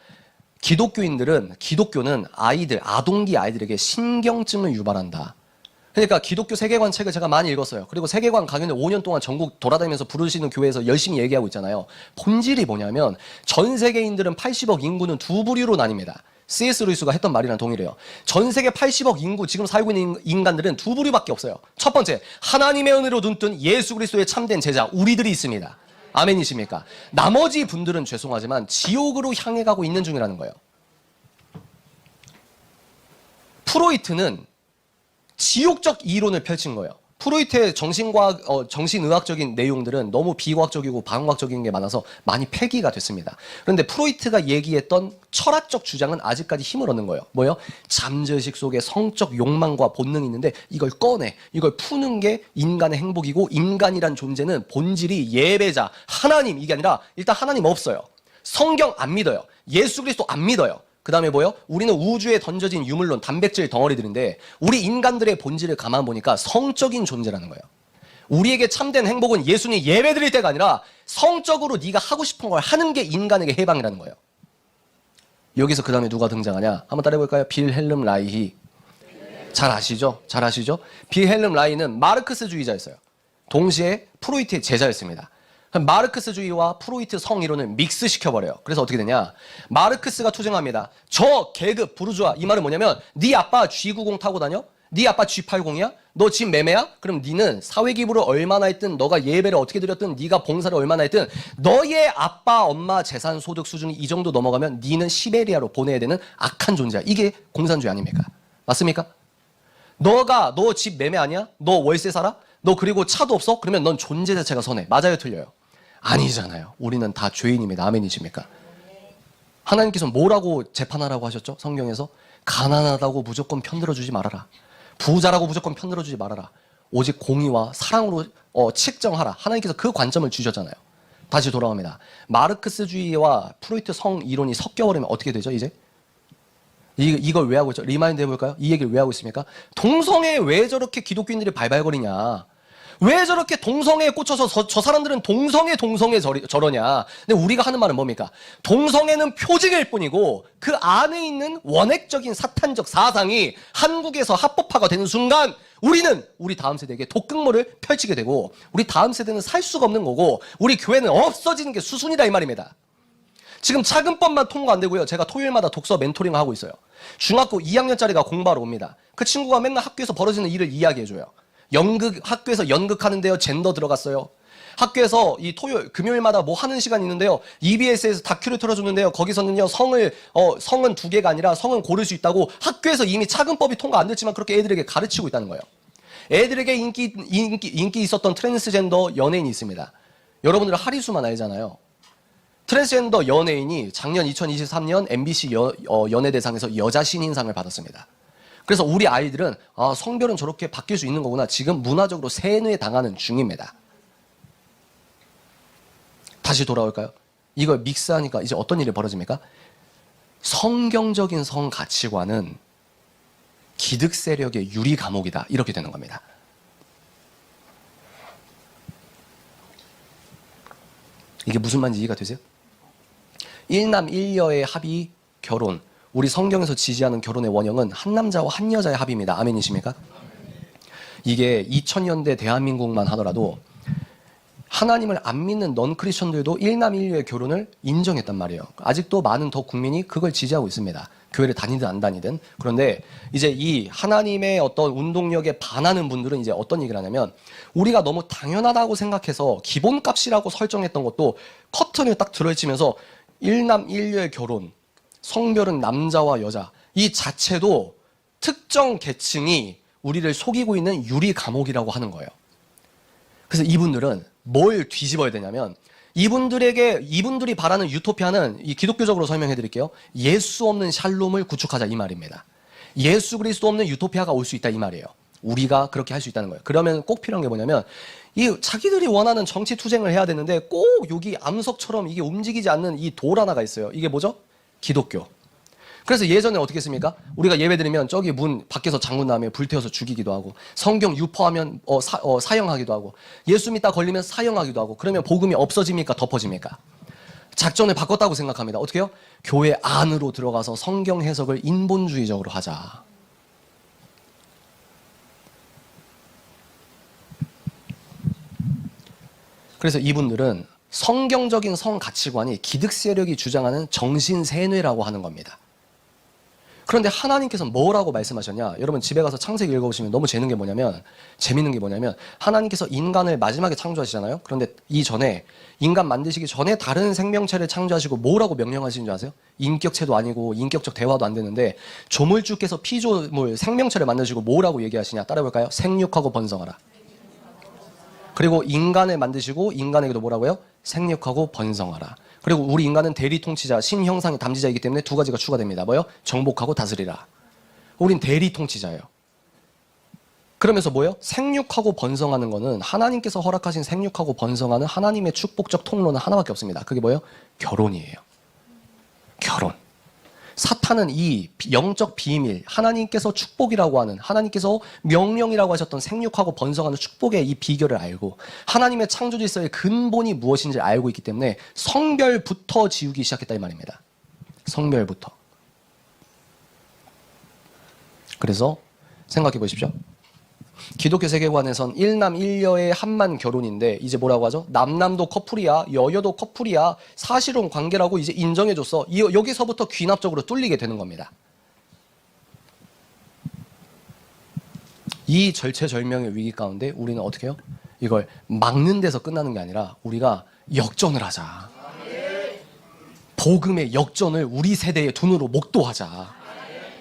기독교는 아동기 아이들에게 신경증을 유발한다. 그러니까 기독교 세계관 책을 제가 많이 읽었어요. 그리고 세계관 강연을 5년 동안 전국 돌아다니면서 부르시는 교회에서 열심히 얘기하고 있잖아요. 본질이 뭐냐면, 전 세계인들은 80억 인구는 두 부류로 나뉩니다. C.S. 루이스가 했던 말이랑 동일해요. 전 세계 80억 인구 지금 살고 있는 인간들은 두 부류밖에 없어요. 첫 번째, 하나님의 은혜로 눈뜬 예수 그리스도의 참된 제자, 우리들이 있습니다. 아멘이십니까? 나머지 분들은 죄송하지만 지옥으로 향해 가고 있는 중이라는 거예요. 프로이트는 지옥적 이론을 펼친 거예요. 프로이트의 정신의학적인 내용들은 너무 비과학적이고 반과학적인 게 많아서 많이 폐기가 됐습니다. 그런데 프로이트가 얘기했던 철학적 주장은 아직까지 힘을 얻는 거예요. 뭐예요? 잠재의식 속에 성적 욕망과 본능이 있는데 이걸 꺼내, 이걸 푸는 게 인간의 행복이고, 인간이란 존재는 본질이 예배자, 하나님, 이게 아니라 일단 하나님 없어요. 성경 안 믿어요. 예수 그리스도 안 믿어요. 그 다음에 뭐예요? 우리는 우주에 던져진 유물론, 단백질 덩어리들인데, 우리 인간들의 본질을 가만 보니까 성적인 존재라는 거예요. 우리에게 참된 행복은 예수님 예배 드릴 때가 아니라 성적으로 네가 하고 싶은 걸 하는 게 인간에게 해방이라는 거예요. 여기서 그 다음에 누가 등장하냐? 한번 따라해볼까요? 빌헬름 라이히. 잘 아시죠? 빌헬름 라이히는 마르크스주의자였어요. 동시에 프로이트의 제자였습니다. 마르크스주의와 프로이트 성이론을 믹스시켜버려요. 그래서 어떻게 되냐? 마르크스가 투쟁합니다. 저 계급 부르주아, 이 말은 뭐냐면, 네 아빠 G90 타고 다녀? 네 아빠 G80이야? 너 집 매매야? 그럼 니는 사회기부를 얼마나 했든, 너가 예배를 어떻게 드렸든, 네가 봉사를 얼마나 했든, 너의 아빠 엄마 재산 소득 수준이 이 정도 넘어가면 니는 시베리아로 보내야 되는 악한 존재야. 이게 공산주의 아닙니까? 맞습니까? 너 집 매매 아니야? 너 월세 살아? 너 그리고 차도 없어? 그러면 넌 존재 자체가 선해. 맞아요, 틀려요? 아니잖아요. 우리는 다 죄인입니다. 아멘이십니까? 하나님께서 뭐라고 재판하라고 하셨죠? 성경에서 가난하다고 무조건 편들어주지 말아라. 부자라고 무조건 편들어주지 말아라. 오직 공의와 사랑으로 측정하라. 하나님께서 그 관점을 주셨잖아요. 다시 돌아옵니다. 마르크스주의와 프로이트 성 이론이 섞여버리면 어떻게 되죠? 이제 이걸 왜 하고 있죠? 리마인드 해볼까요? 이 얘기를 왜 하고 있습니까? 동성애 왜 저렇게 기독교인들이 발발거리냐? 왜 저렇게 동성애에 꽂혀서 저 사람들은 동성애 저러냐? 근데 우리가 하는 말은 뭡니까? 동성애는 표징일 뿐이고 그 안에 있는 원액적인 사탄적 사상이 한국에서 합법화가 되는 순간 우리는 우리 다음 세대에게 독극물을 펼치게 되고, 우리 다음 세대는 살 수가 없는 거고, 우리 교회는 없어지는 게 수순이다 이 말입니다. 지금 차근법만 통과 안 되고요. 제가 토요일마다 독서 멘토링을 하고 있어요. 중학교 2학년짜리가 공부하러 옵니다. 그 친구가 맨날 학교에서 벌어지는 일을 이야기해줘요. 학교에서 연극하는데요. 젠더 들어갔어요. 학교에서 이 금요일마다 뭐 하는 시간이 있는데요. EBS에서 다큐를 틀어주는데요. 거기서는요, 성은 2개가 아니라 성은 고를 수 있다고 학교에서 이미 차근법이 통과 안 됐지만 그렇게 애들에게 가르치고 있다는 거예요. 애들에게 인기 있었던 트랜스젠더 연예인이 있습니다. 여러분들은 하리수만 알잖아요. 트랜스젠더 연예인이 작년 2023년 MBC 연예대상에서 여자 신인상을 받았습니다. 그래서 우리 아이들은 성별은 저렇게 바뀔 수 있는 거구나. 지금 문화적으로 세뇌 당하는 중입니다. 다시 돌아올까요? 이걸 믹스하니까 이제 어떤 일이 벌어집니까? 성경적인 성 가치관은 기득 세력의 유리 감옥이다. 이렇게 되는 겁니다. 이게 무슨 말인지 이해가 되세요? 일남 일녀의 합의 결혼. 우리 성경에서 지지하는 결혼의 원형은 한 남자와 한 여자의 합의입니다. 아멘이십니까? 이게 2000년대 대한민국만 하더라도 하나님을 안 믿는 넌 크리스천들도 일남 일녀의 결혼을 인정했단 말이에요. 아직도 많은 더 국민이 그걸 지지하고 있습니다. 교회를 다니든 안 다니든. 그런데 이제 이 하나님의 어떤 운동력에 반하는 분들은 이제 어떤 얘기를 하냐면, 우리가 너무 당연하다고 생각해서 기본값이라고 설정했던 것도 커튼을 딱 들어치면서 일남 일녀의 결혼, 성별은 남자와 여자, 이 자체도 특정 계층이 우리를 속이고 있는 유리 감옥이라고 하는 거예요. 그래서 이분들은 뭘 뒤집어야 되냐면, 이분들이 바라는 유토피아는 이 기독교적으로 설명해 드릴게요. 예수 없는 샬롬을 구축하자 이 말입니다. 예수 그리스도 없는 유토피아가 올 수 있다 이 말이에요. 우리가 그렇게 할 수 있다는 거예요. 그러면 꼭 필요한 게 뭐냐면, 이 자기들이 원하는 정치 투쟁을 해야 되는데 꼭 여기 암석처럼 이게 움직이지 않는 이 돌 하나가 있어요. 이게 뭐죠? 기독교. 그래서 예전에 어떻게 했습니까? 우리가 예배 드리면 저기 문 밖에서 장군 나오면 불태워서 죽이기도 하고, 성경 유포하면 사형하기도 하고, 예수 믿다 걸리면 사형하기도 하고. 그러면 복음이 없어집니까? 덮어집니까? 작전을 바꿨다고 생각합니다. 어떻게 해요? 교회 안으로 들어가서 성경 해석을 인본주의적으로 하자. 그래서 이분들은 성경적인 성 가치관이 기득 세력이 주장하는 정신 세뇌라고 하는 겁니다. 그런데 하나님께서 뭐라고 말씀하셨냐? 여러분 집에 가서 창세기 읽어보시면 너무 재밌는 게 뭐냐면 하나님께서 인간을 마지막에 창조하시잖아요. 그런데 이전에 인간 만드시기 전에 다른 생명체를 창조하시고 뭐라고 명령하시는 줄 아세요? 인격체도 아니고 인격적 대화도 안 되는데 조물주께서 피조물 생명체를 만드시고 뭐라고 얘기하시냐? 따라해볼까요? 생육하고 번성하라. 그리고 인간을 만드시고 인간에게도 뭐라고요? 생육하고 번성하라. 그리고 우리 인간은 대리 통치자, 신형상의 담지자이기 때문에 두 가지가 추가됩니다. 뭐요? 정복하고 다스리라. 우린 대리 통치자예요. 그러면서 뭐요? 생육하고 번성하는 거는 하나님께서 허락하신 생육하고 번성하는 하나님의 축복적 통로는 하나밖에 없습니다. 그게 뭐예요? 결혼이에요. 결혼. 사탄은 이 영적 비밀, 하나님께서 축복이라고 하는, 하나님께서 명령이라고 하셨던 생육하고 번성하는 축복의 이 비결을 알고 하나님의 창조 질서의 근본이 무엇인지 알고 있기 때문에 성별부터 지우기 시작했다 이 말입니다. 성별부터. 그래서 생각해 보십시오. 기독교 세계관에선 일남 일녀의 한만 결혼인데 이제 뭐라고 하죠? 남남도 커플이야, 여여도 커플이야, 사실혼 관계라고 이제 인정해줬어. 여기서부터 귀납적으로 뚫리게 되는 겁니다. 이 절체절명의 위기 가운데 우리는 어떻게 해요? 이걸 막는 데서 끝나는 게 아니라 우리가 역전을 하자. 복음의 역전을 우리 세대의 눈으로 목도하자.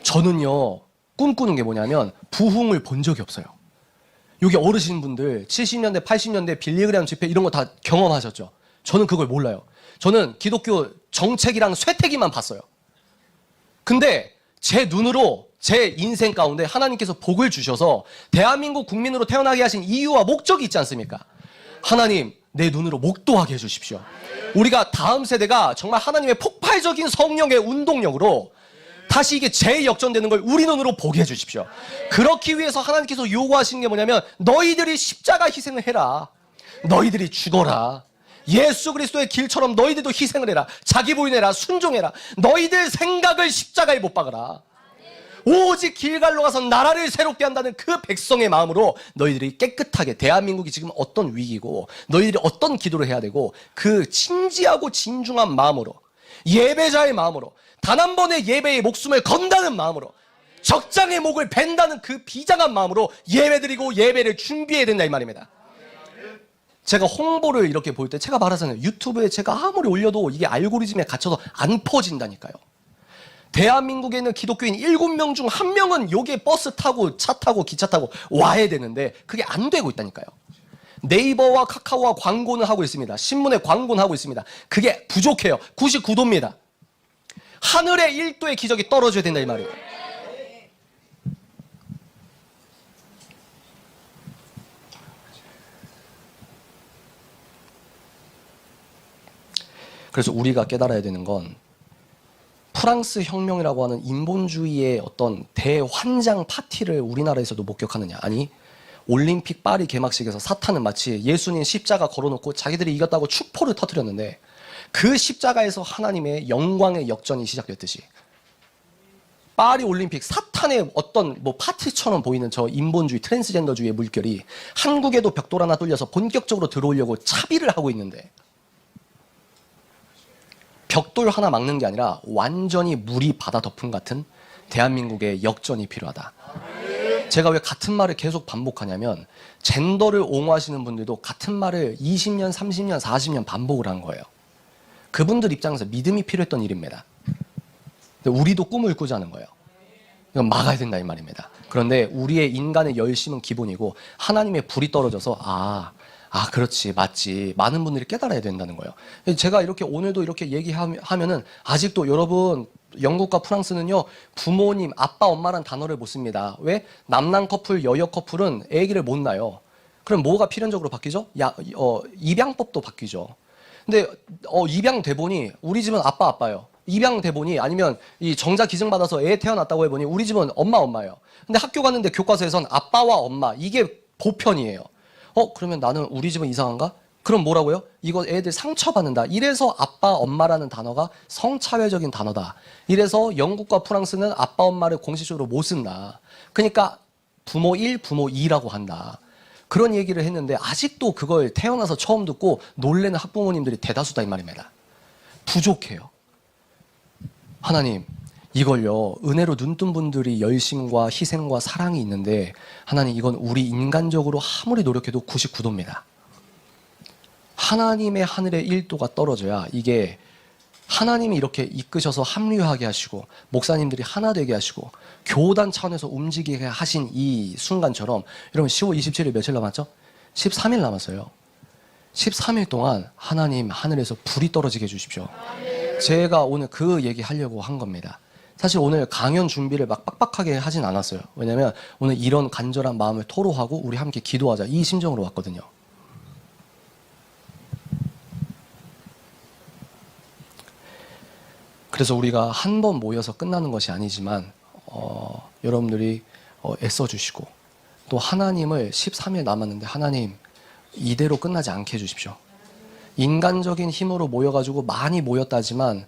저는요 꿈꾸는 게 뭐냐면 부흥을 본 적이 없어요. 여기 어르신분들 70년대 80년대 빌리그램 집회 이런 거 다 경험하셨죠? 저는 그걸 몰라요. 저는 기독교 정책이랑 쇠퇴기만 봤어요. 근데 제 눈으로 제 인생 가운데 하나님께서 복을 주셔서 대한민국 국민으로 태어나게 하신 이유와 목적이 있지 않습니까? 하나님 내 눈으로 목도하게 해주십시오. 우리가 다음 세대가 정말 하나님의 폭발적인 성령의 운동력으로 다시 이게 재역전되는 걸 우리 눈으로 보게 해주십시오. 그렇기 위해서 하나님께서 요구하시는 게 뭐냐면 너희들이 십자가 희생을 해라. 너희들이 죽어라. 예수 그리스도의 길처럼 너희들도 희생을 해라. 자기 부인해라. 순종해라. 너희들 생각을 십자가에 못 박아라. 오직 길갈로 가서 나라를 새롭게 한다는 그 백성의 마음으로 너희들이 깨끗하게, 대한민국이 지금 어떤 위기고 너희들이 어떤 기도를 해야 되고 그 진지하고 진중한 마음으로, 예배자의 마음으로, 단 한 번의 예배의 목숨을 건다는 마음으로, 적장의 목을 벤다는 그 비장한 마음으로 예배드리고 예배를 준비해야 된다 이 말입니다. 제가 홍보를 이렇게 볼 때 제가 말하잖아요. 유튜브에 제가 아무리 올려도 이게 알고리즘에 갇혀서 안 퍼진다니까요. 대한민국에 있는 기독교인 7명 중 1명은 여기에 버스 타고 차 타고 기차 타고 와야 되는데 그게 안 되고 있다니까요. 네이버와 카카오와 광고는 하고 있습니다. 신문에 광고는 하고 있습니다. 그게 부족해요. 99도입니다. 하늘의 1도의 기적이 떨어져야 된다 이 말이에요. 그래서 우리가 깨달아야 되는 건 프랑스 혁명이라고 하는 인본주의의 어떤 대환장 파티를 우리나라에서도 목격하느냐? 아니, 올림픽 파리 개막식에서 사탄은 마치 예수님 십자가 걸어놓고 자기들이 이겼다고 축포를 터뜨렸는데 그 십자가에서 하나님의 영광의 역전이 시작됐듯이 파리 올림픽 사탄의 어떤 뭐 파티처럼 보이는 저 인본주의 트랜스젠더주의의 물결이 한국에도 벽돌 하나 뚫려서 본격적으로 들어오려고 차비를 하고 있는데 벽돌 하나 막는 게 아니라 완전히 물이 바다 덮음 같은 대한민국의 역전이 필요하다. 제가 왜 같은 말을 계속 반복하냐면 젠더를 옹호하시는 분들도 같은 말을 20년, 30년, 40년 반복을 한 거예요. 그분들 입장에서 믿음이 필요했던 일입니다. 근데 우리도 꿈을 꾸자는 거예요. 이건 막아야 된다 이 말입니다. 그런데 우리의 인간의 열심은 기본이고 하나님의 불이 떨어져서 그렇지, 맞지. 많은 분들이 깨달아야 된다는 거예요. 제가 이렇게 오늘도 이렇게 얘기하면은 아직도 여러분 영국과 프랑스는요 부모님, 아빠, 엄마란 단어를 못 씁니다. 왜? 남남 커플, 여여 커플은 아기를 못 낳아요. 그럼 뭐가 필연적으로 바뀌죠? 입양법도 바뀌죠. 근데 입양 대본이 우리 집은 아빠예요. 입양 대본이 아니면 이 정자 기증 받아서 애 태어났다고 해보니 우리 집은 엄마예요. 근데 학교 갔는데 교과서에선 아빠와 엄마 이게 보편이에요. 그러면 나는 우리 집은 이상한가? 그럼 뭐라고요? 이거 애들 상처받는다. 이래서 아빠, 엄마라는 단어가 성차별적인 단어다. 이래서 영국과 프랑스는 아빠, 엄마를 공식적으로 못 쓴다. 그러니까 부모 1, 부모 2라고 한다. 그런 얘기를 했는데 아직도 그걸 태어나서 처음 듣고 놀래는 학부모님들이 대다수다 이 말입니다. 부족해요. 하나님, 이걸요 은혜로 눈뜬 분들이 열심과 희생과 사랑이 있는데 하나님 이건 우리 인간적으로 아무리 노력해도 99도입니다. 하나님의 하늘의 1도가 떨어져야 이게 하나님이 이렇게 이끄셔서 합류하게 하시고 목사님들이 하나 되게 하시고 교단 차원에서 움직이게 하신 이 순간처럼 여러분 10월 27일 며칠 남았죠? 13일 남았어요. 13일 동안 하나님 하늘에서 불이 떨어지게 해주십시오. 제가 오늘 그 얘기 하려고 한 겁니다. 사실 오늘 강연 준비를 막 빡빡하게 하진 않았어요. 왜냐면 오늘 이런 간절한 마음을 토로하고 우리 함께 기도하자 이 심정으로 왔거든요. 그래서 우리가 한 번 모여서 끝나는 것이 아니지만 여러분들이 애써주시고 또 하나님을 13일 남았는데 하나님 이대로 끝나지 않게 해주십시오. 인간적인 힘으로 모여가지고 많이 모였다지만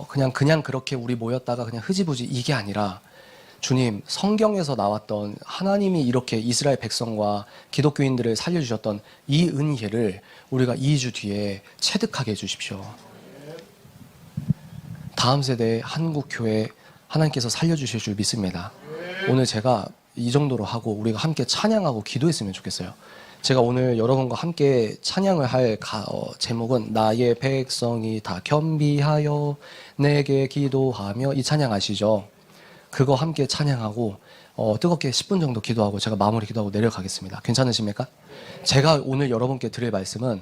그냥 그렇게 우리 모였다가 그냥 흐지부지 이게 아니라 주님 성경에서 나왔던 하나님이 이렇게 이스라엘 백성과 기독교인들을 살려주셨던 이 은혜를 우리가 2주 뒤에 체득하게 해주십시오. 다음 세대의 한국교회 하나님께서 살려주실 줄 믿습니다. 오늘 제가 이 정도로 하고 우리가 함께 찬양하고 기도했으면 좋겠어요. 제가 오늘 여러분과 함께 찬양을 할 제목은 나의 백성이 다 겸비하여 내게 기도하며 이 찬양 아시죠? 그거 함께 찬양하고 뜨겁게 10분 정도 기도하고 제가 마무리 기도하고 내려가겠습니다. 괜찮으십니까? 제가 오늘 여러분께 드릴 말씀은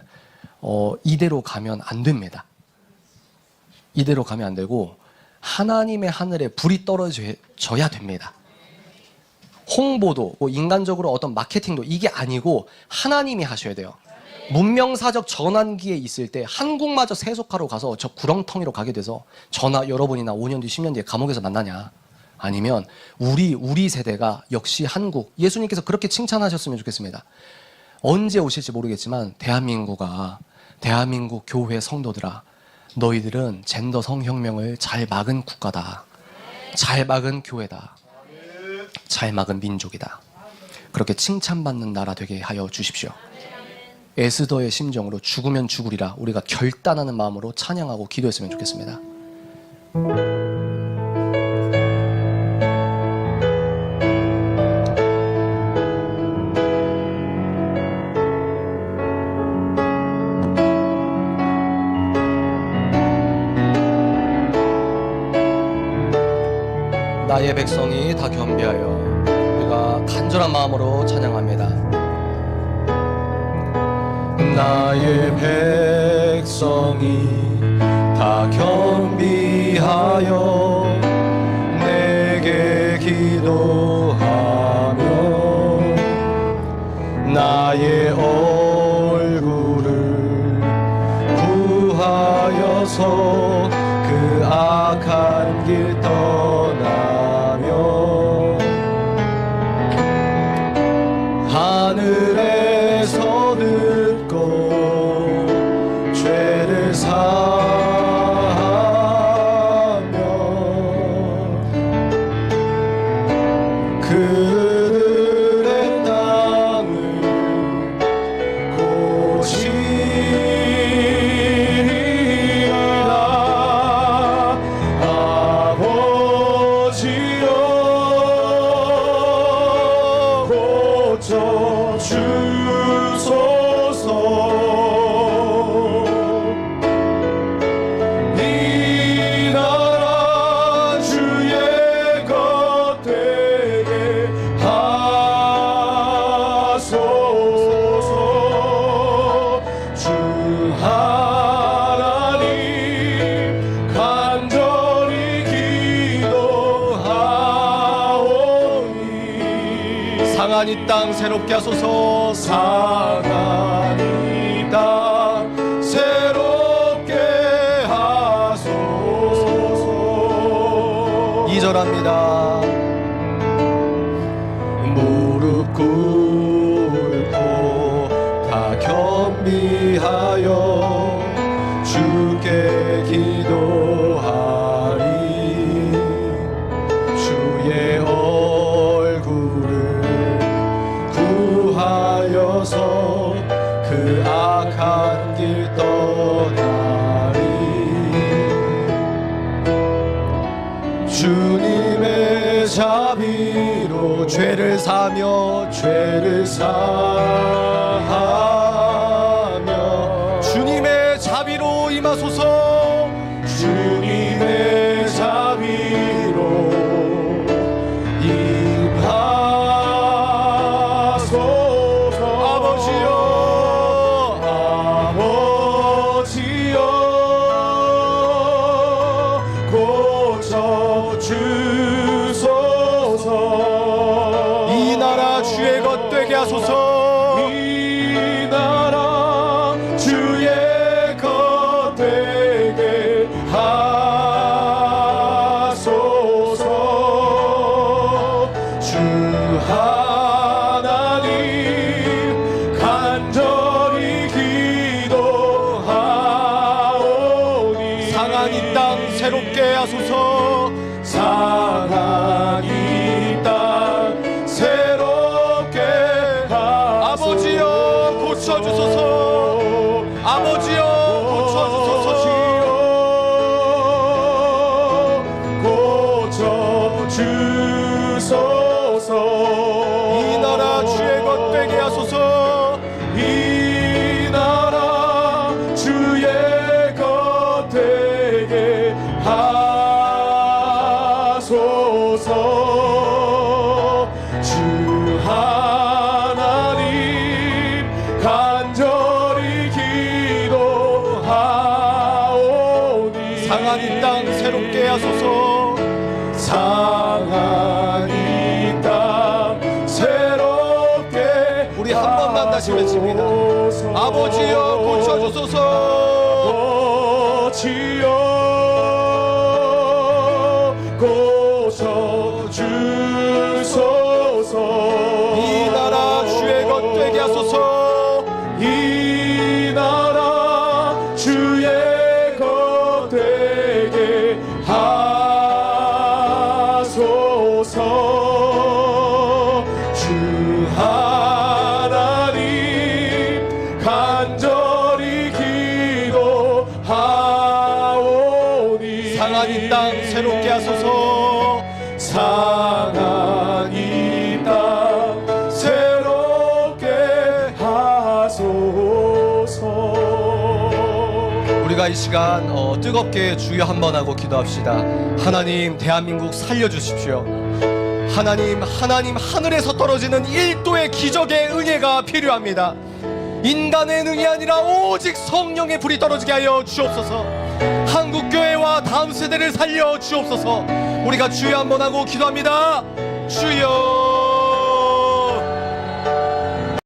이대로 가면 안 됩니다. 이대로 가면 안 되고 하나님의 하늘에 불이 떨어져야 됩니다. 홍보도 인간적으로 어떤 마케팅도 이게 아니고 하나님이 하셔야 돼요. 문명사적 전환기에 있을 때 한국마저 세속화로 가서 저 구렁텅이로 가게 돼서 저나 여러분이나 5년 뒤 10년 뒤에 감옥에서 만나냐, 아니면 우리 세대가 역시 한국 예수님께서 그렇게 칭찬하셨으면 좋겠습니다. 언제 오실지 모르겠지만 대한민국 교회 성도들아, 너희들은 젠더 성혁명을 잘 막은 국가다. 잘 막은 교회다. 잘 막은 민족이다. 그렇게 칭찬받는 나라 되게 하여 주십시오. 에스더의 심정으로 죽으면 죽으리라 우리가 결단하는 마음으로 찬양하고 기도했으면 좋겠습니다. 나의 백성이 다 겸비하여 우리가 간절한 마음으로 찬양합니다. 나의 백성이 다 겸비하여 내게 기도하며 나의 얼굴을 구하여 주소서. 이 나라 주의 것 되게 하소서. 주 하나님 간절히 기도하오니. 상한 이 땅 새롭게 하소서. 상한 이 땅 새롭게 하소서. 2절합니다. 무릎 꿇고 다 겸비하여 주께 기도하리. 주의 얼굴을 구하여서 그 악한 길 떠나리. 주님의 자비로 죄를 사하며 죄를 사하며 주님의 자비로 임하소서. 주님의 자비로 임하소서. 아버지여, 아버지여 고쳐 주소서. 이 나라 주의 것 되게 하소서. 이 나라 주의 것 되게 하소서. 주 하나님 간절히 기도하오니. 상한 이 땅 새롭게 하소서. 상한 이 땅 새롭게 하소서. 아버지여 고쳐주소서. 아버지여 고쳐주소서. 고쳐주소서. 이 나라 주의 것 되게 하소서. 이 나라 주의 것 되게 하소서. 주 하나님 간절히 기도하오니. 상한 이 땅 새롭게 하소서. 상한 이 땅 새롭게 우리 한 번만 다시 외칩니다. 아버지여 고쳐주소서. 아버지여 고쳐주소서. 이 나라 주의 것 되게 하소서. 이 나라 주의 것 되게 하소서. 주 하나님 간절히 기도하오니. 상한 이 땅 새롭게 하소서. 상한 이 땅 새롭게 하소서. 우리가 이 시간 뜨겁게 주여 한번 하고 기도합시다. 하나님, 대한민국 살려주십시오. 하나님, 하늘에서 떨어지는 1도의 기적의 은혜가 필요합니다. 인간의 능이 아니라 오직 성령의 불이 떨어지게 하여 주옵소서. 한국교회와 다음 세대를 살려 주옵소서. 우리가 주여 한번 하고 기도합니다. 주여.